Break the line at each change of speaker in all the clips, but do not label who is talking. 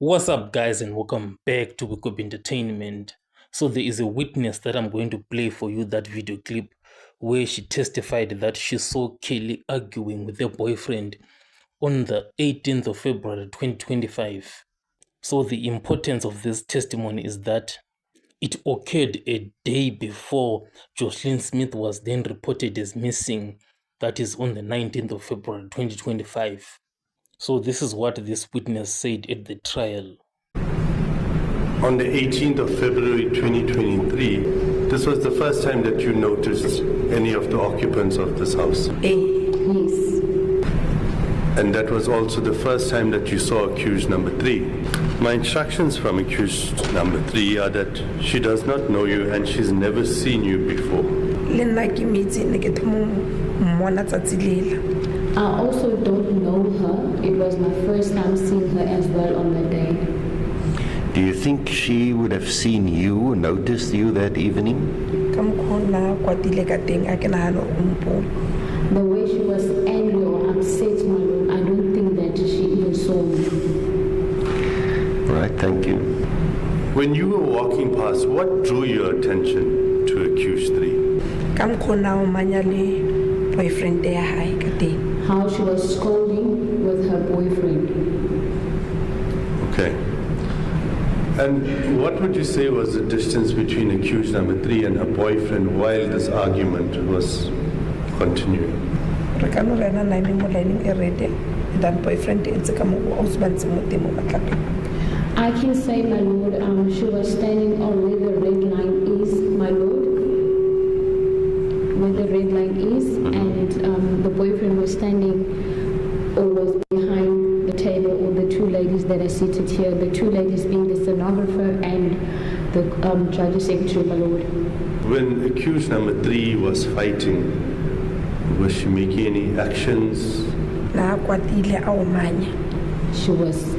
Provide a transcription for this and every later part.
What's up, guys, and welcome back to Wake Up Entertainment. So there is a witness that I'm going to play for you, that video clip where she testified that she saw Kelly arguing with her boyfriend on the 18th of February 2025. So the importance of this testimony is that it occurred a day before Joshlin Smith was then reported as missing, that is on the 19th of February 2025. So this is what this witness said at the trial.
On the 18th of February 2023, this was the first time that you noticed any of the occupants of this house.
Yes.
And that was also the first time that you saw accused number 3. My instructions from accused number 3 are that she does not know you and she's never seen you before.
I also don't know her. It was my first time seeing her as well on that day.
Do you think she would have seen you, noticed you that evening?
The way she was angry or upset, my lord, I don't think that she even saw me.
Right, thank you.
When you were walking past, what drew your attention to accused 3?
How she was scolding with her boyfriend.
Okay. And what would you say was the distance between accused number 3 and her boyfriend while this argument was continuing?
I can say, my lord, she was standing on where the red line is, my lord. Where the red line is, and the boyfriend was standing or was behind the table, or the two ladies that are seated here, the two ladies being the stenographer and the judge's secretary, my lord.
When accused number 3 was fighting, was she making any actions?
She was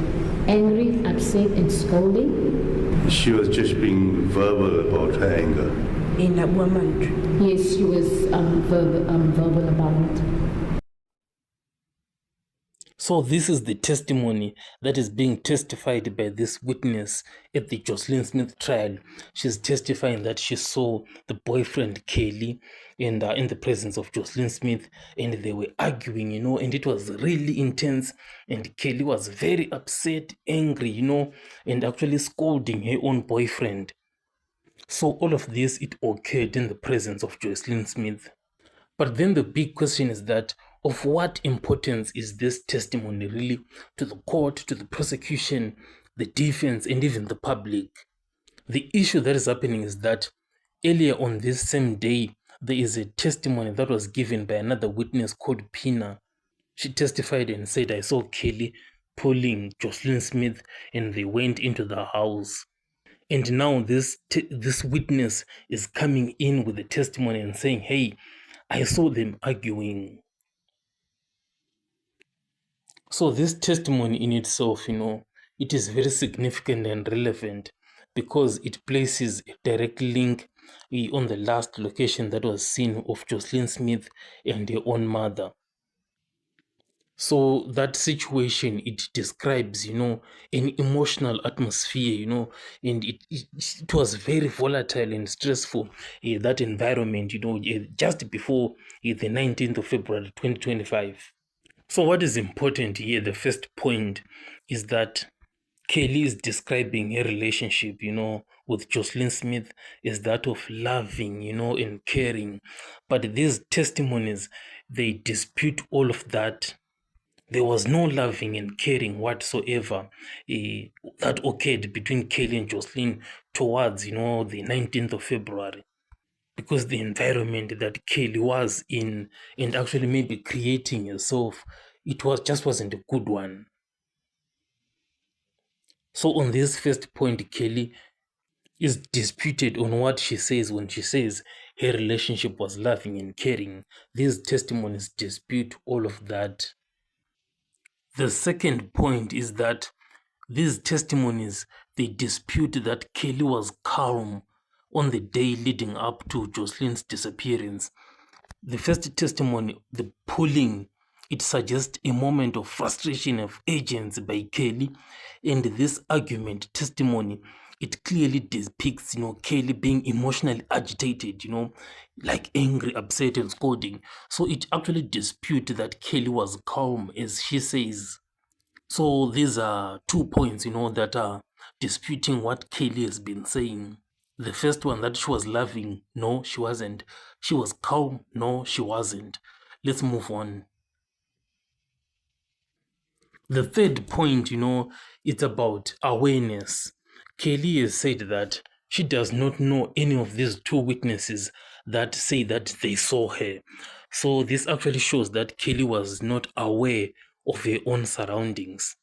angry, upset, and scolding.
She was just being verbal about her anger.
Yes, she was verbal about it.
So this is the testimony that is being testified by this witness at the Joshlin Smith trial. She's testifying that she saw the boyfriend Kelly in the presence of Joshlin Smith, and they were arguing, and it was really intense, and Kelly was very upset, angry, and actually scolding her own boyfriend. So all of this, it occurred in the presence of Joshlin Smith. But then the big question is that, of what importance is this testimony really to the court, to the prosecution, the defense, and even the public? The issue that is happening is that earlier on this same day, there is a testimony that was given by another witness called Pina. She testified and said, I saw Kelly pulling Joshlin Smith and they went into the house. And now this witness is coming in with a testimony and saying, hey, I saw them arguing. So this testimony in itself, it is very significant and relevant because it places a direct link on the last location that was seen of Joshlin Smith and her own mother. So that situation, it describes, an emotional atmosphere, and it was very volatile and stressful, that environment, just before the 19th of February 2025. So what is important here, the first point, is that Kelly is describing her relationship, with Joshlin Smith as that of loving, and caring. But these testimonies, they dispute all of that. There was no loving and caring whatsoever that occurred between Kelly and Joshlin towards, the 19th of February. Because the environment that Kelly was in and actually maybe creating herself, it wasn't a good one. So on this first point, Kelly is disputed on what she says when she says her relationship was loving and caring. These testimonies dispute all of that. The second point is that these testimonies, they dispute that Kelly was calm on the day leading up to Joshlin's disappearance. The first testimony, the pulling it suggests a moment of frustration of agency by Kelly. And this argument testimony, it clearly depicts, Kelly being emotionally agitated, like angry, upset, and scolding. So it actually disputes that Kelly was calm, as she says. So these are 2 points, that are disputing what Kelly has been saying. The first one, that she was laughing. No, she wasn't. She was calm. No, she wasn't. Let's move on. The third point, it's about awareness. Kelly has said that she does not know any of these 2 witnesses that say that they saw her. So this actually shows that Kelly was not aware of her own surroundings.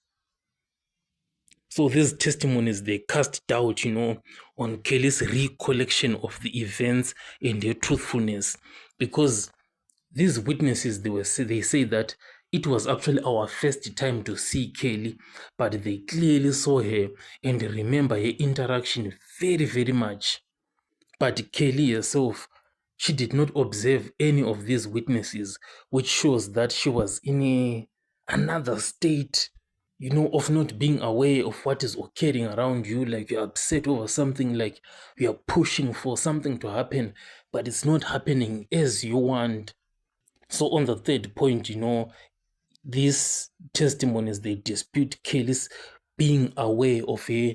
So these testimonies, they cast doubt, on Kelly's recollection of the events and their truthfulness, because these witnesses, they say that it was actually our first time to see Kelly, but they clearly saw her and remember her interaction very, very much. But Kelly herself, she did not observe any of these witnesses, which shows that she was in another state, of not being aware of what is occurring around you. Like you're upset over something, like you're pushing for something to happen, but it's not happening as you want. So on the third point, these testimonies, they dispute Kelly's being aware of her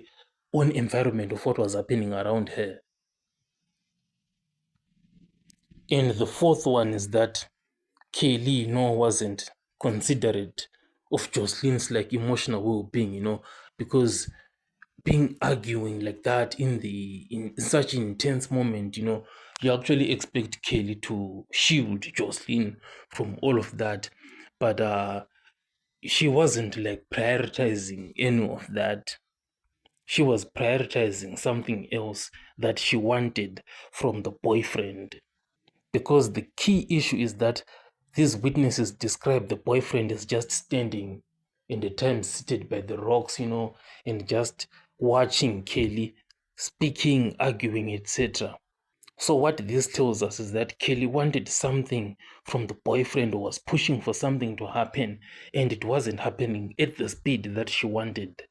own environment, of what was happening around her. And the fourth one is that Kelly, wasn't considerate of Joshlin's like emotional well-being, because being arguing like that in such an intense moment, you actually expect Kelly to shield Joshlin from all of that, but she wasn't like prioritizing any of that. She was prioritizing something else that she wanted from the boyfriend, because the key issue is that these witnesses describe the boyfriend as just standing in the time seated by the rocks, and just watching Kelly speaking, arguing, etc. So what this tells us is that Kelly wanted something from the boyfriend, or was pushing for something to happen, and it wasn't happening at the speed that she wanted.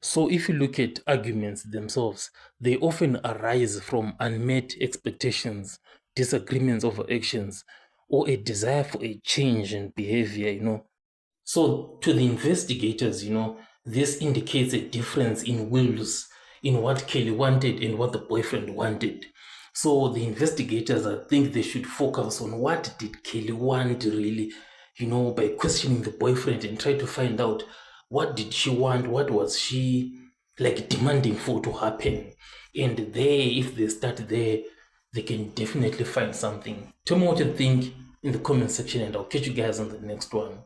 So if you look at arguments themselves, they often arise from unmet expectations, disagreements over actions, or a desire for a change in behavior. So to the investigators, this indicates a difference in wills, in what Kelly wanted and what the boyfriend wanted. So the investigators, I think they should focus on what did Kelly want really, by questioning the boyfriend, and try to find out what did she want, what was she like demanding for to happen. And if they start there, they can definitely find something. Tell me what you think in the comment section, and I'll catch you guys on the next one.